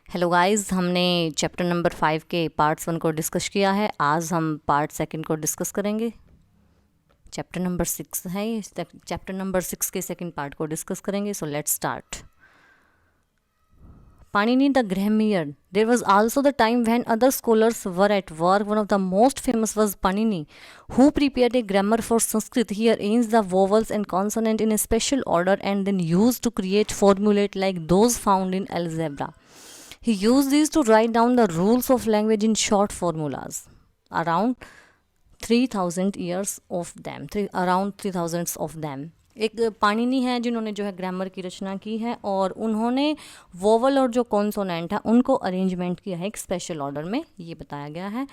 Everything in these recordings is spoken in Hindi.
हेलो गाइस, हमने चैप्टर नंबर 5 के पार्ट्स 1 को डिस्कस किया है। आज हम पार्ट 2 को डिस्कस करेंगे। चैप्टर नंबर 6 है ये। चैप्टर नंबर 6 के सेकंड पार्ट को डिस्कस करेंगे। So let's start. Panini the grammar. There was also the time when other scholars were at work. One of the most famous was Panini, who prepared a grammar for Sanskrit. He arranged the vowels and consonant in a special order and then used to create formulae like those found in algebra. He used these to write down the rules of language in short formulas. Around 3000 years of them, around 3000 of them. एक पाणिनि है जिन्होंने जो है ग्रामर की रचना की है और उन्होंने वोवल और जो कॉन्सोनेंट है उनको अरेंजमेंट किया है एक स्पेशल ऑर्डर में, ये बताया गया है।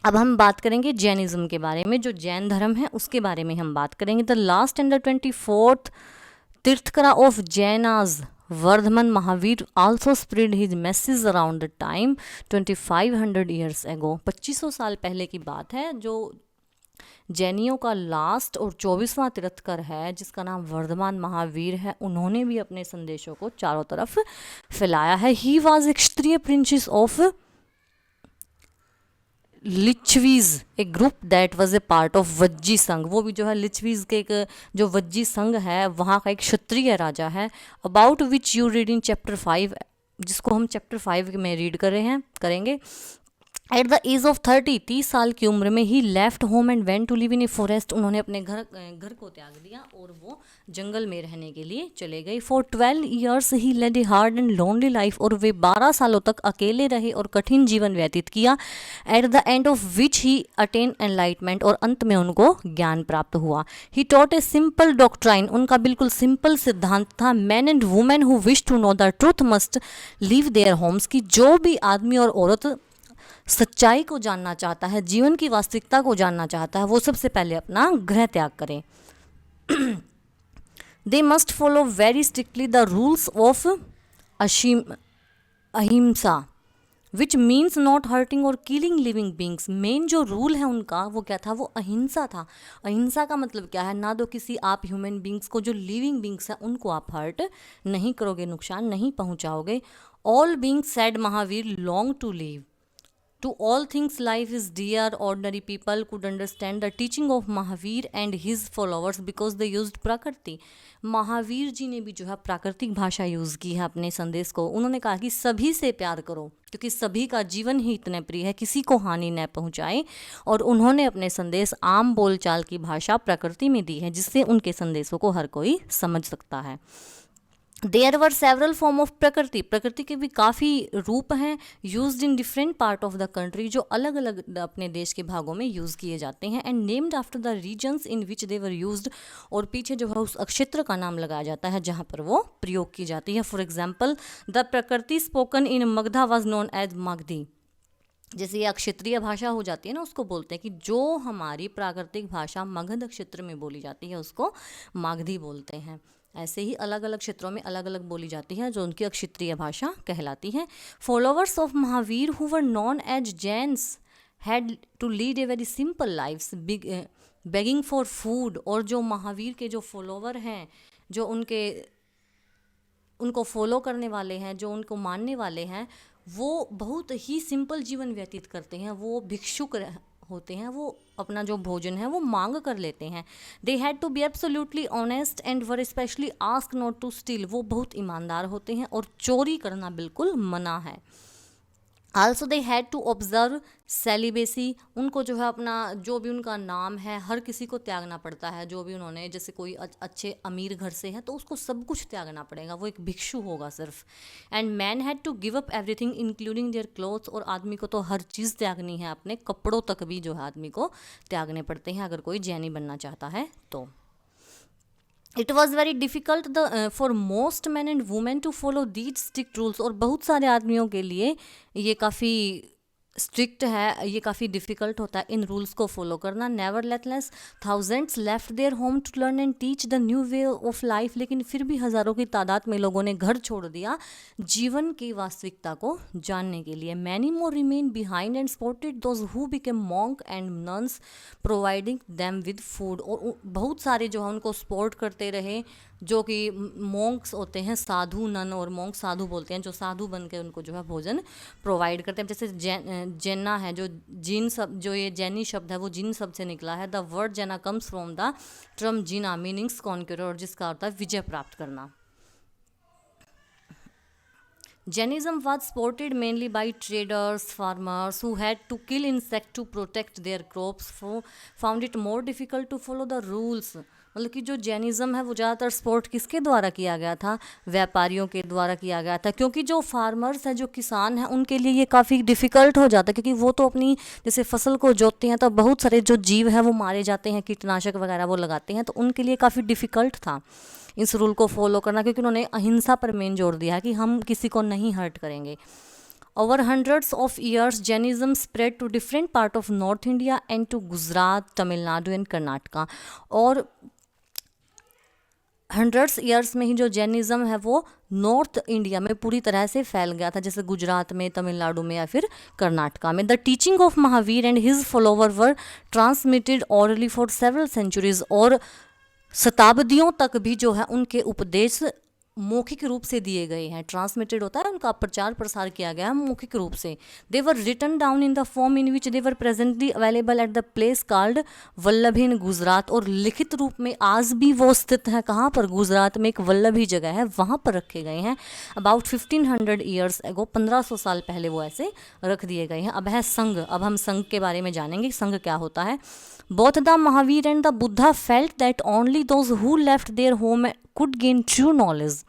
अब हम बात करेंगे जैनिज्म के बारे में। जो जैन धर्म है उसके बारे में हम बात करेंगे। The last and the 24th Tirthankara of Jainas Vardhaman Mahavir also spread his message around the time 2500 years ago. 2500 साल पहले की बात है। जो जैनियों का लास्ट और 24वां तीर्थकर है जिसका नाम वर्धमान महावीर है, उन्होंने भी अपने संदेशों को चारों तरफ फैलाया है। He was a Kshatriya princess of Licchavis, A group that was a part of Vajji संघ। वो भी जो है लिच्छवीज के एक जो वज्जी संघ है वहाँ का एक क्षत्रिय राजा है। About which you read in chapter 5, जिसको हम चैप्टर 5 में रीड कर रहे हैं करेंगे। एट द एज ऑफ 30 साल की उम्र में ही left home and went to live in a forest. उन्होंने अपने घर को त्याग दिया और वो जंगल में रहने के लिए चले गए। For 12 years he led a hard and lonely life. और वे 12 सालों तक अकेले रहे और कठिन जीवन व्यतीत किया। At the end of which he attain enlightenment, और अंत में उनको ज्ञान प्राप्त हुआ। He taught a simple doctrine, उनका बिल्कुल सिंपल सिद्धांत था। Man and women who wish to know the truth must leave their homes, की जो भी आदमी और औरत सच्चाई को जानना चाहता है, जीवन की वास्तविकता को जानना चाहता है, वो सबसे पहले अपना गृह त्याग करें। They must follow very strictly the rules of अहिंसा, विच मीन्स नॉट हर्टिंग और किलिंग लिविंग बींग्स। मेन जो रूल है उनका वो क्या था, वो अहिंसा था। अहिंसा का मतलब क्या है, ना तो किसी आप ह्यूमन बींग्स को, जो लिविंग बींग्स है उनको आप हर्ट नहीं करोगे, नुकसान नहीं पहुंचाओगे। All beings said Mahavir long to live. To all things life is dear. Ordinary people could understand the teaching of Mahavir and his followers because they used prakriti. Mahavir ji ने भी जो है प्राकृतिक भाषा यूज़ की है अपने संदेश को। उन्होंने कहा कि सभी से प्यार करो क्योंकि सभी का जीवन ही इतने प्रिय है, किसी को हानि न पहुंचाए। और उन्होंने अपने संदेश आम बोलचाल की भाषा प्रकृति में दी है जिससे उनके संदेशों को हर कोई समझ सकता है। There were several form of Prakrit, Prakrit के भी काफ़ी रूप हैं used in different part of the country, जो अलग अलग अपने देश के भागों में यूज़ किए जाते हैं। And named after the regions in which they were used, और पीछे जो है उस क्षेत्र का नाम लगाया जाता है जहाँ पर वो प्रयोग की जाती है। For example the Prakrit spoken in Magadha was known as Magadhi. जैसे ये क्षेत्रीय भाषा हो जाती है ना, उसको बोलते हैं कि जो हमारी प्राकृतिक भाषा मगध क्षेत्र में बोली जाती है उसको मागधी बोलते हैं। ऐसे ही अलग अलग क्षेत्रों में अलग अलग बोली जाती है जो उनकी क्षेत्रीय भाषा कहलाती है। Followers of Mahavira who were known as Jains had to lead a very simple lifes begging for food. और जो महावीर के जो फॉलोवर हैं, जो उनको फॉलो करने वाले हैं, जो उनको मानने वाले हैं, वो बहुत ही सिंपल जीवन व्यतीत करते हैं। वो भिक्षुक होते हैं, वो अपना जो भोजन है वो मांग कर लेते हैं। They had to be absolutely honest and were specially ask not to steal. वो बहुत ईमानदार होते हैं और चोरी करना बिल्कुल मना है। Also they had to observe celibacy. उनको जो है अपना जो भी उनका नाम है हर किसी को त्यागना पड़ता है। जो भी उन्होंने, जैसे कोई अच्छे अमीर घर से है तो उसको सब कुछ त्यागना पड़ेगा, वो एक भिक्षु होगा सिर्फ। And man had to give up everything including their clothes. और आदमी को तो हर चीज़ त्यागनी है, अपने कपड़ों तक भी जो है आदमी को त्यागने पड़ते हैं अगर कोई जैनी बनना चाहता है तो। It was very difficult for most man and women to follow these strict rules. और बहुत सारे आदमियों के लिए ये काफ़ी स्ट्रिक्ट है, ये काफ़ी डिफ़िकल्ट होता है इन रूल्स को फॉलो करना। Nevertheless thousands left their home to learn and teach the new way of life, लेकिन फिर भी हज़ारों की तादाद में लोगों ने घर छोड़ दिया जीवन की वास्तविकता को जानने के लिए। Many more remain behind and supported those who became monk and nuns providing them with food, और बहुत सारे जो है उनको सपोर्ट करते रहे, जो कि मॉन्क्स होते हैं, साधु, नन और मॉन्क साधु बोलते हैं, जो साधु बन के उनको जो है भोजन प्रोवाइड करते हैं। जैसे जैना है, जो जिन शब्द, जो ये जैनी शब्द है वो जिन शब्द से निकला है। The word Jaina comes from the term Jina meanings conqueror, जिसका अर्थ है विजय प्राप्त करना। Jainism was supported mainly by traders, farmers who had to kill insects to protect their crops, found it more difficult to follow the rules। मतलब कि जो जैनिज़्म है वो ज़्यादातर सपोर्ट किसके द्वारा किया गया था? व्यापारियों के द्वारा किया गया था, क्योंकि जो फार्मर्स हैं, जो किसान हैं, उनके लिए ये काफ़ी डिफ़िकल्ट हो जाता है, क्योंकि वो तो अपनी जैसे फसल को जोतते हैं तो बहुत सारे जो जीव हैं वो मारे जाते हैं, कीटनाशक वगैरह वो लगाते हैं, तो उनके लिए काफ़ी डिफ़िकल्ट था इस रूल को फॉलो करना, क्योंकि उन्होंने अहिंसा पर मेन जोर दिया है कि हम किसी को नहीं हर्ट करेंगे। Over hundreds of years, Jainism spread to different part of North India and to Gujarat, Tamil Nadu and Karnataka। और हंड्रेड्स ईयर्स में ही जो जैनिज़्म है वो नॉर्थ इंडिया में पूरी तरह से फैल गया था, जैसे गुजरात में, तमिलनाडु में या फिर कर्नाटका में। The teaching of Mahavira and his follower were transmitted orally for several centuries, और शताब्दियों तक भी जो है उनके उपदेश मौखिक रूप से दिए गए हैं। ट्रांसमिटेड होता है, उनका प्रचार प्रसार किया गया है मौखिक रूप से। They were written down in the form in which they were presently available at the place called Vallabh in Gujarat, और लिखित रूप में आज भी वो स्थित है। कहाँ पर? गुजरात में एक वल्लभी जगह है, वहाँ पर रखे गए हैं। अबाउट 1500 ईयर्स एगो, 1500 साल पहले वो ऐसे रख दिए गए हैं। अब है संघ। अब हम संघ के बारे में जानेंगे, संघ क्या होता है। Both the Mahavir and the Buddha felt that only those who left their home could gain true knowledge.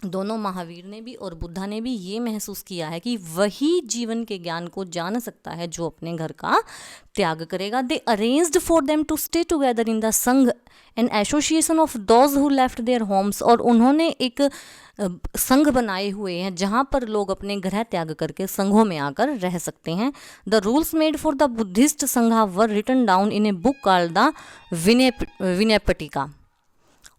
दोनों महावीर ने भी और बुद्धा ने भी ये महसूस किया है कि वही जीवन के ज्ञान को जान सकता है जो अपने घर का त्याग करेगा। They arranged for them to stay together in the sangha an association of those who left their homes, और उन्होंने एक संघ बनाए हुए हैं जहाँ पर लोग अपने घर त्याग करके संघों में आकर रह सकते हैं। The rules made for the Buddhist sangha were written down in a book called the Vinaya Pitaka,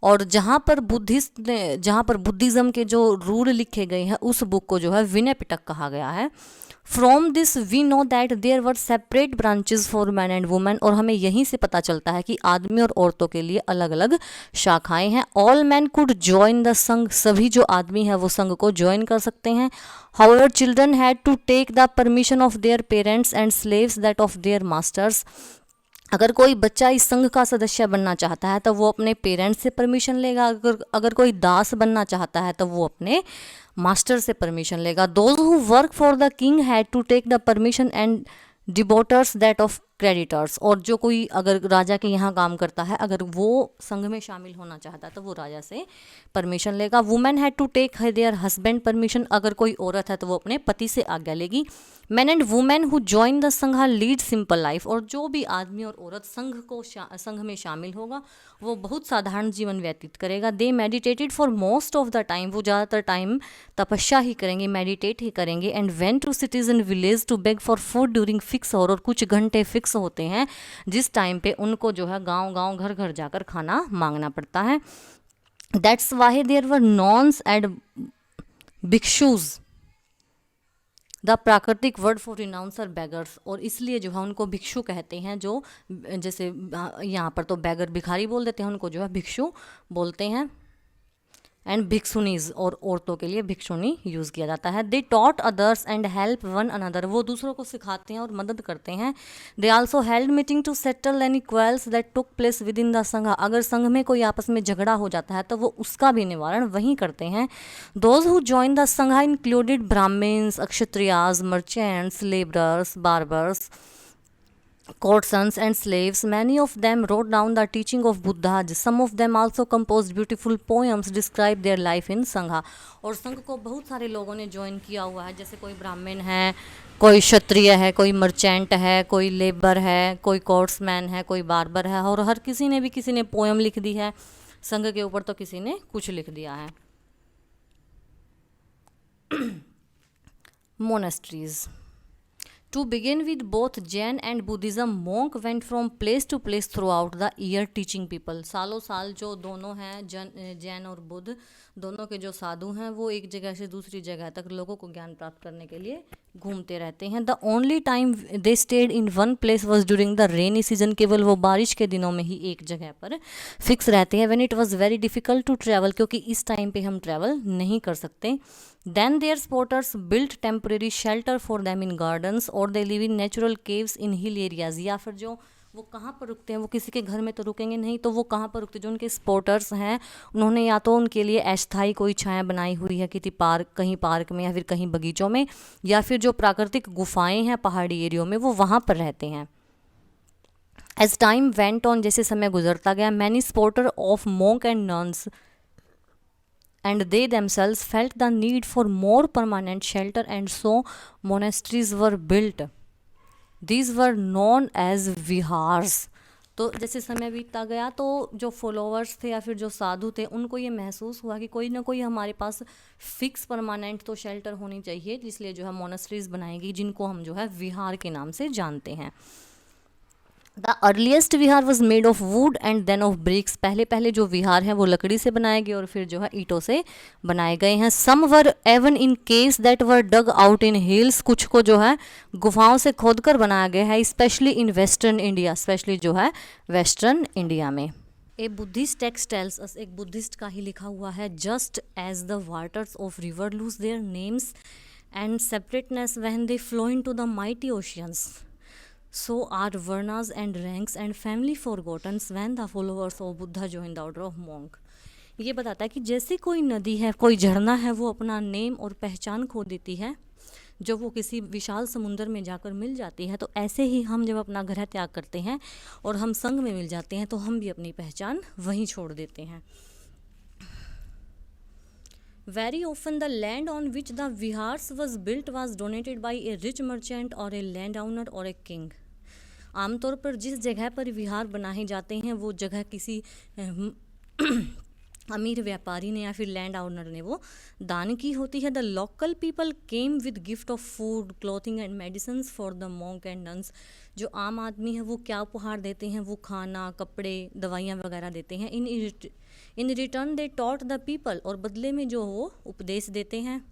और जहाँ पर बुद्धिज़्म के जो रूल लिखे गए हैं उस बुक को जो है विनय पिटक कहा गया है। From this we know that there were separate branches for man and women, और हमें यहीं से पता चलता है कि आदमी और औरतों के लिए अलग अलग शाखाएं हैं। All man could join the संघ, सभी जो आदमी है वो संघ को ज्वाइन कर सकते हैं। However children had to take the permission of their parents and slaves that of their masters. अगर कोई बच्चा इस संघ का सदस्य बनना चाहता है तो वो अपने पेरेंट्स से परमिशन लेगा। अगर कोई दास बनना चाहता है तो वो अपने मास्टर से परमिशन लेगा। Those who work for the king had to take the permission and debtors that of creditors, और जो कोई अगर राजा के यहाँ काम करता है, अगर वो संघ में शामिल होना चाहता है तो वो राजा से परमिशन लेगा। Women had to take their husband permission, अगर कोई औरत है तो वो अपने पति से आज्ञा लेगी। Man and women who join the संघ लीड सिंपल लाइफ, और जो भी आदमी और औरत संघ में शामिल होगा वो बहुत साधारण जीवन व्यतीत करेगा। They meditated for most of the time, वो ज़्यादातर टाइम तपस्या ही करेंगे, मेडिटेट ही करेंगे। And went to cities in village to beg for food during fix और कुछ घंटे फिक्स होते हैं जिस टाइम पे उनको जो है गांव घर घर जाकर खाना मांगना पड़ता है। That's why there were nuns and bhikshus, the प्राकृतिक वर्ड फॉर रिनाउंसर बेगर्स, और इसलिए जो है उनको भिक्षु कहते हैं। जो जैसे यहाँ पर तो बेगर भिखारी बोल देते हैं, उनको जो है भिक्षु बोलते हैं। एंड भिक्षुनीज, और औरतों के लिए भिक्षुनी यूज़ किया जाता है। They taught others and help one another, वो दूसरों को सिखाते हैं और मदद करते हैं। They also held meeting to settle any quarrels that took place within the sangha, अगर संघ में कोई आपस में झगड़ा हो जाता है तो वो उसका भी निवारण वहीं करते हैं। Those who join the Sangha included Brahmans, अक्षत्रियाज, merchants, labourers, barbers, courtesans and slaves. Many of them wrote down the teaching of Buddha. Some of them also composed beautiful poems describe their life in संघा, और संघ को बहुत सारे लोगों ने ज्वाइन किया हुआ है, जैसे कोई ब्राह्मण है, कोई क्षत्रिय है, कोई मर्चेंट है, कोई लेबर है, कोई कोर्ट्समैन है, कोई बार्बर है, और हर किसी ने पोएम लिख दी है संघ के ऊपर, तो किसी ने कुछ लिख दिया है। Monasteries, To begin with, both Jain and Buddhism monk went from place to place throughout the year teaching people. सालों साल जो दोनों हैं जैन और बुद्ध दोनों के जो साधु हैं वो एक जगह से दूसरी जगह तक लोगों को ज्ञान प्राप्त करने के लिए घूमते रहते हैं. The only time they stayed in one place was during the rainy season. केवल वो बारिश के दिनों में ही एक जगह पर फिक्स रहते हैं. When it was very difficult to travel, क्योंकि इस टाइम पे हम ट्रैवल नहीं कर सकते. Then their spotters built temporary shelter for them in gardens, or they live in natural caves in hill areas. या फिर जो वो कहाँ पर रुकते हैं, वो किसी के घर में तो रुकेंगे नहीं, तो वो कहाँ पर रुकते हैं, जो उनके स्पॉटर्स हैं उन्होंने या तो उनके लिए अस्थायी कोई छाया बनाई हुई है किसी पार्क, कहीं पार्क में या फिर कहीं बगीचों में, या फिर जो प्राकृतिक गुफाएं हैं पहाड़ी एरियो में वो वहाँ पर रहते हैं. एज टाइम वेंट ऑन, जैसे समय गुजरता गया, many spotter of monk and nuns and they themselves felt the need for more permanent shelter, and so monasteries were built. These were known as vihars. तो जैसे समय बीतता गया तो जो फॉलोअर्स थे या फिर जो साधु थे उनको ये महसूस हुआ कि कोई ना कोई हमारे पास फिक्स परमानेंट तो शेल्टर होनी चाहिए, इसलिए जो है मोनास्ट्रीज बनाई गई, जिनको हम जो है विहार के नाम से जानते हैं. The earliest vihara was made of wood and then of bricks. पहले जो विहार हैं वो लकड़ी से बनाए गए और फिर जो है ईंटों से बनाए गए हैं. Some were even in caves that were dug out in hills. कुछ को जो है गुफाओं से खोद कर बनाया गया है, specially in western India, specially जो है वेस्टर्न इंडिया में. A Buddhist text tells us, एक बुद्धिस्ट का ही लिखा हुआ है, just as the waters of river lose their names and separateness when they flow into the mighty oceans, so are varnas and ranks and family forgotten when the followers of Buddha join the order of monk. ये बताता है कि जैसे कोई नदी है, कोई झरना है, वो अपना नेम और पहचान खो देती है जब वो किसी विशाल समुंदर में जाकर मिल जाती है, तो ऐसे ही हम जब अपना घर त्याग करते हैं और हम संग में मिल जाते हैं तो हम भी अपनी पहचान वहीं छोड़ देते हैं. Very often the land on which the vihars was built was donated by a rich merchant or a landowner or a king. आमतौर पर जिस जगह पर विहार बनाए जाते हैं वो जगह किसी अमीर व्यापारी ने या फिर लैंड ओनर ने वो दान की होती है. The local people came with gift of food, clothing and medicine for the monk and nuns. जो आम आदमी है वो क्या उपहार देते हैं, वो खाना, कपड़े, दवाइयाँ वगैरह देते हैं. In return they taught the people, और बदले में जो वो उपदेश देते हैं.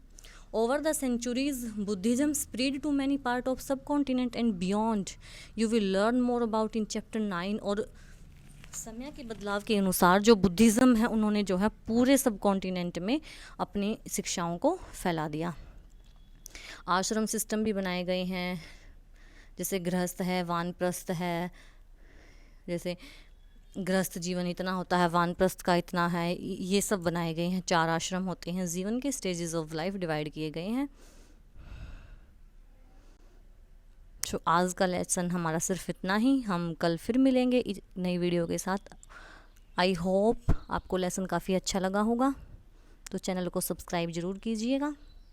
Over the centuries, Buddhism spread to many parts of subcontinent and beyond. You will learn more about in chapter 9. और समय के बदलाव के अनुसार जो बुद्धिज़्म है उन्होंने जो है पूरे सब कॉन्टिनेंट में अपनी शिक्षाओं को फैला दिया. आश्रम सिस्टम भी बनाए गए हैं, जैसे गृहस्थ है, वानप्रस्थ है. जैसे गृहस्थ जीवन इतना होता है, वानप्रस्थ का इतना है, ये सब बनाए गए हैं. 4 आश्रम होते हैं, जीवन के स्टेजेस ऑफ लाइफ डिवाइड किए गए हैं. तो आज का लेसन हमारा सिर्फ इतना ही. हम कल फिर मिलेंगे नई वीडियो के साथ. आई होप आपको लेसन काफ़ी अच्छा लगा होगा, तो चैनल को सब्सक्राइब ज़रूर कीजिएगा.